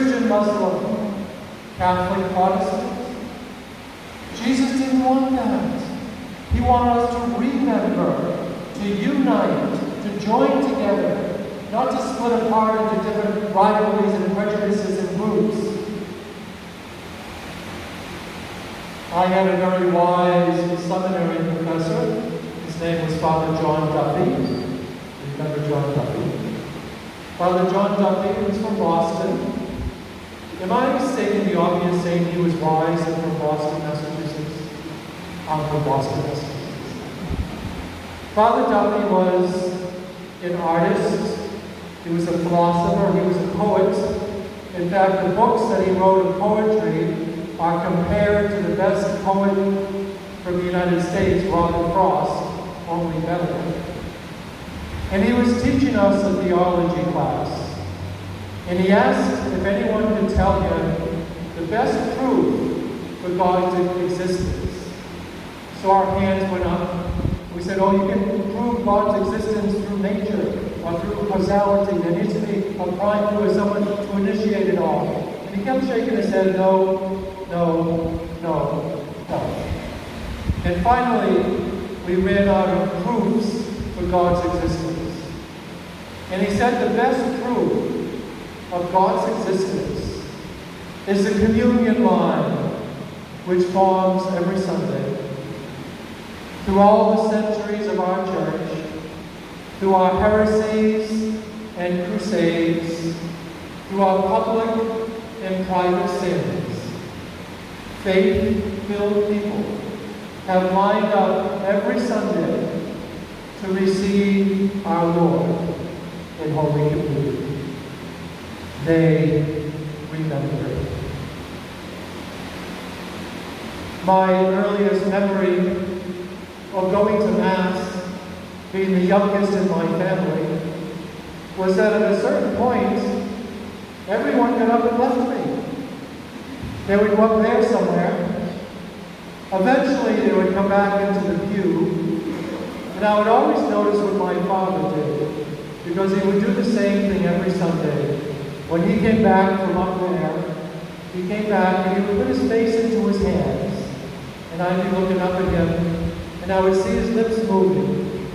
Christian, Muslim, Catholic, Protestant. Jesus didn't want that. He wanted us to remember, to unite, to join together, not to split apart into different rivalries and prejudices and groups. I had a very wise seminary professor. His name was Father John Duffy. Remember John Duffy? Father John Duffy was from Boston. Am I mistaken the obvious saying he was wise and from Boston, Massachusetts? I'm from Boston, Massachusetts. Father Duffy was an artist. He was a philosopher. He was a poet. In fact, the books that he wrote of poetry are compared to the best poet from the United States, Robert Frost, only better. And he was teaching us a theology class. And he asked if anyone could tell him the best proof for God's existence. So our hands went up. We said, oh, you can prove God's existence through nature or through causality. There needs to be a prime mover, someone to initiate it all. And he kept shaking his head, no. And finally, we ran out of proofs for God's existence. And he said the best proof of God's existence is the communion line which forms every Sunday. Through all the centuries of our church, through our heresies and crusades, through our public and private sins, faith-filled people have lined up every Sunday to receive our Lord in Holy Communion. They remember. My earliest memory of going to Mass, being the youngest in my family, was that at a certain point, everyone got up and left me. They would go up there somewhere. Eventually, they would come back into the pew. And I would always notice what my father did, because he would do the same thing every Sunday. When he came back from up there, he came back and he would put his face into his hands. And I'd be looking up at him, and I would see his lips moving.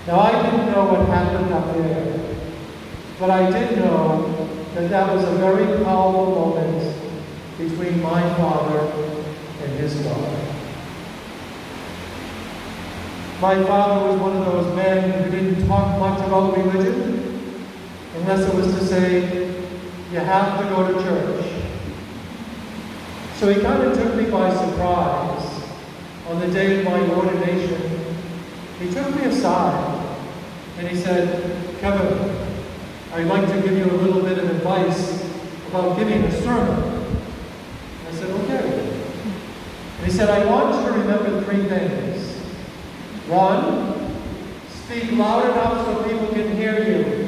Now, I didn't know what happened up there, but I did know that that was a very powerful moment between my father and his God. My father was one of those men who didn't talk much about religion, unless it was to say, you have to go to church. So he kind of took me by surprise on the day of my ordination. He took me aside and he said, Kevin, I'd like to give you a little bit of advice about giving a sermon. I said, okay. And he said, I want you to remember three things. One, speak loud enough so people can hear you.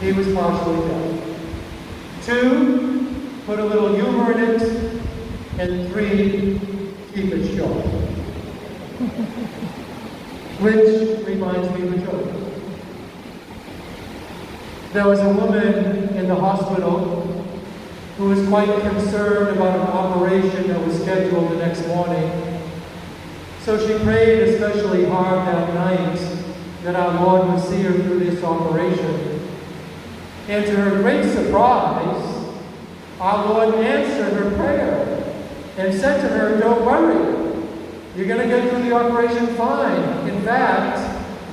He was partially deaf. Two, put a little humor in it. And three, keep it short. Which reminds me of a joke. There was a woman in the hospital who was quite concerned about an operation that was scheduled the next morning. So she prayed especially hard that night that our Lord would see her through this operation. And to her great surprise, our Lord answered her prayer and said to her, don't worry, you're going to get through the operation fine. In fact,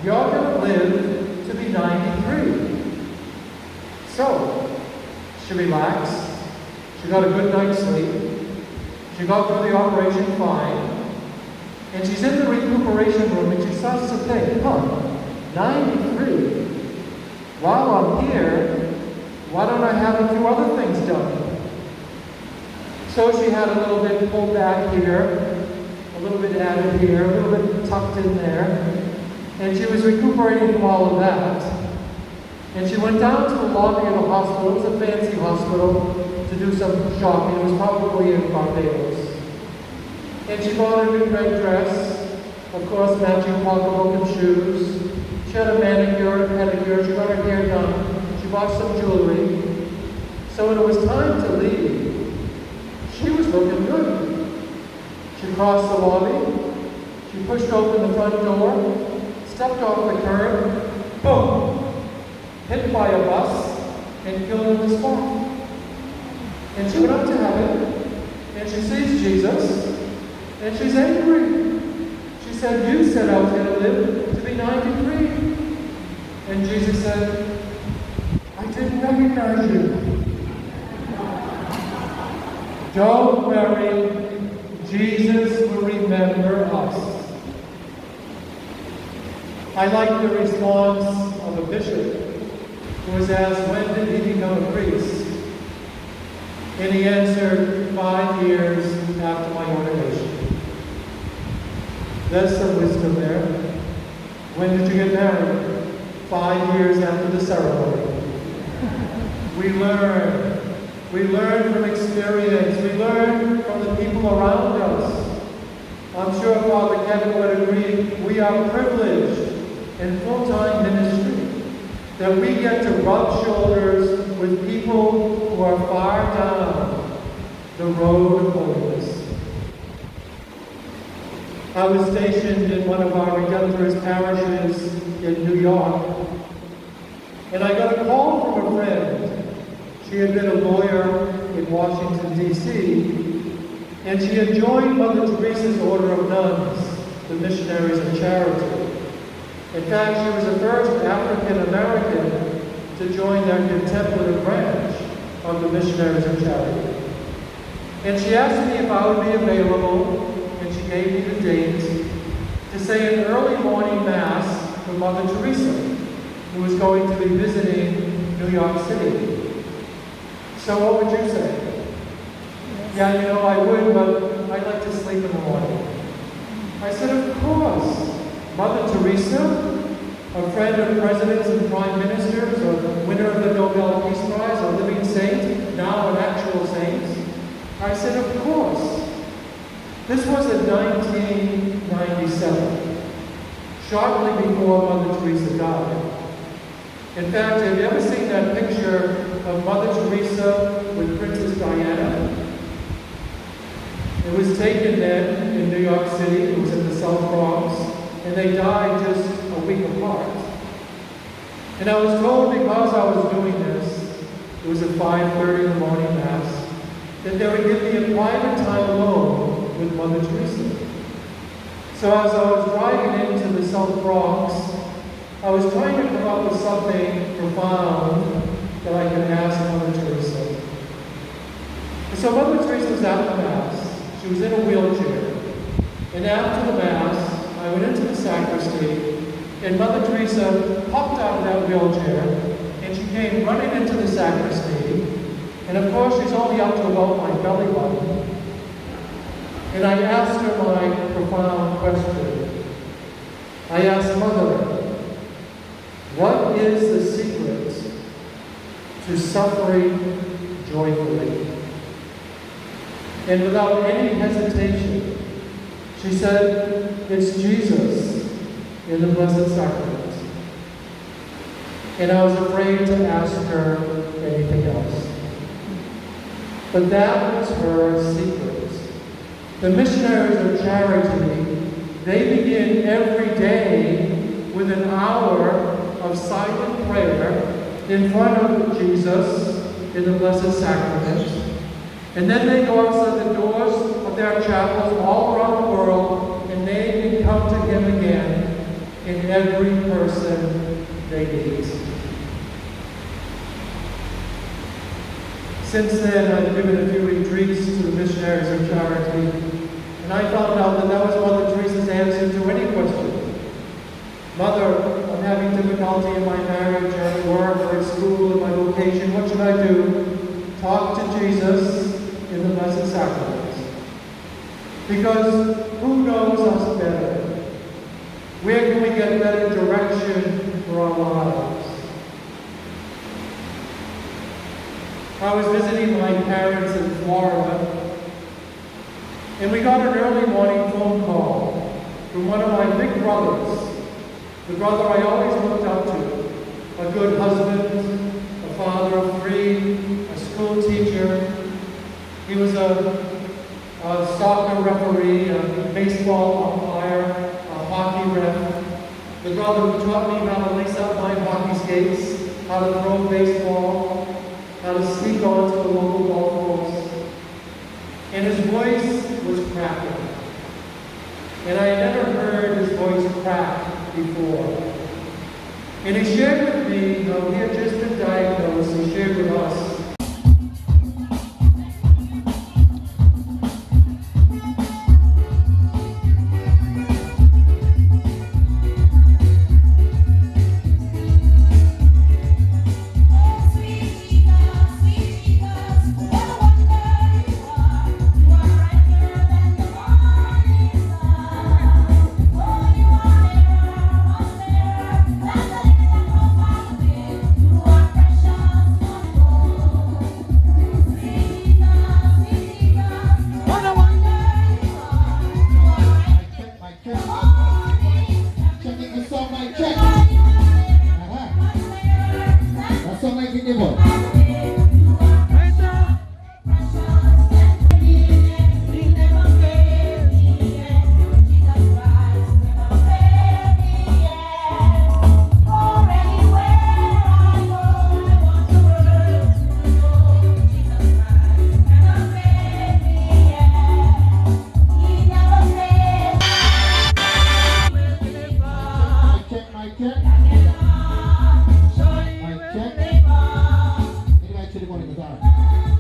you're going to live to be 93. So, she relaxed. She got a good night's sleep. She got through the operation fine. And she's in the recuperation room and she starts to think, 93? While I'm here, why don't I have a few other things done? So she had a little bit pulled back here, a little bit added here, a little bit tucked in there. And she was recuperating from all of that. And she went down to the lobby of the hospital. It was a fancy hospital, to do some shopping. It was probably in Barbados. And she bought a new red dress, of course matching pocketbook and shoes. She had a manicure and pedicure. She got her hair done. She bought some jewelry. So in time to leave, she was looking good. She crossed the lobby, she pushed open the front door, stepped off the curb, boom, hit by a bus, and killed on the spot. And she went up to heaven, and she sees Jesus, and she's angry. She said, "You said I was going to live to be 93. And Jesus said, "I didn't recognize you." Don't worry, Jesus will remember us. I like the response of a bishop who was asked, when did he become a priest? And he answered, 5 years after my ordination. There's some wisdom there. When did you get married? 5 years after the ceremony. We learn. We learn from experience. We learn from the people around us. I'm sure Father Kevin would agree, we are privileged in full-time ministry that we get to rub shoulders with people who are far down the road of holiness. I was stationed in one of our Redemptorist parishes in New York, and I got a call from a friend. She had been a lawyer in Washington, D.C., and she had joined Mother Teresa's Order of Nuns, the Missionaries of Charity. In fact, she was the first African-American to join that contemplative branch of the Missionaries of Charity. And she asked me if I would be available, and she gave me the date, to say an early morning Mass for Mother Teresa, who was going to be visiting New York City. So what would you say? Yeah, you know, I would, but I'd like to sleep in the morning. I said, of course. Mother Teresa, a friend of presidents and prime ministers, a winner of the Nobel Peace Prize, a living saint, now an actual saint. I said, of course. This was in 1997, shortly before Mother Teresa died. In fact, have you ever seen that picture of Mother Teresa with Princess Diana? It was taken then in New York City. It was in the South Bronx, and they died just a week apart. And I was told, because I was doing this, it was at 5:30 in the morning Mass, that they would give me a private time alone with Mother Teresa. So as I was driving into the South Bronx, I was trying to come up with something profound that I could ask Mother Teresa. And so Mother Teresa was at the Mass. She was in a wheelchair. And after the Mass, I went into the sacristy, and Mother Teresa popped out of that wheelchair, and she came running into the sacristy. And of course, she's only up to about my belly button. And I asked her my profound question. I asked Mother, what is the secret to suffering joyfully? And without any hesitation, she said, it's Jesus in the Blessed Sacrament. And I was afraid to ask her anything else. But that was her secret. The Missionaries of Charity, they begin every day with an hour of silent prayer in front of Jesus in the Blessed Sacrament. And then they go outside the doors of their chapels all around the world, and they can come to Him again in every person they meet. Since then, I've given a few retreats to the Missionaries of Charity, and I found out that that was Mother Teresa's answer to any question. Mother, I'm having difficulty in my marriage, or at work, or at school, in my vocation. What should I do? Talk to Jesus in the Blessed Sacrament. Because who knows us better? Where can we get better direction for our lives? I was visiting my parents in Florida, and we got an early morning phone call from one of my big brothers, the brother I always looked up to, a good husband, a father of 3, a school teacher, a soccer referee, a baseball umpire, a hockey ref. The brother who taught me how to lace up my hockey skates, how to throw baseball, how to sneak onto the local golf course. And his voice was cracking. And I had never heard his voice crack before. And he shared with me, though he had just been diagnosed, he shared with us Anybody to the one in the dark?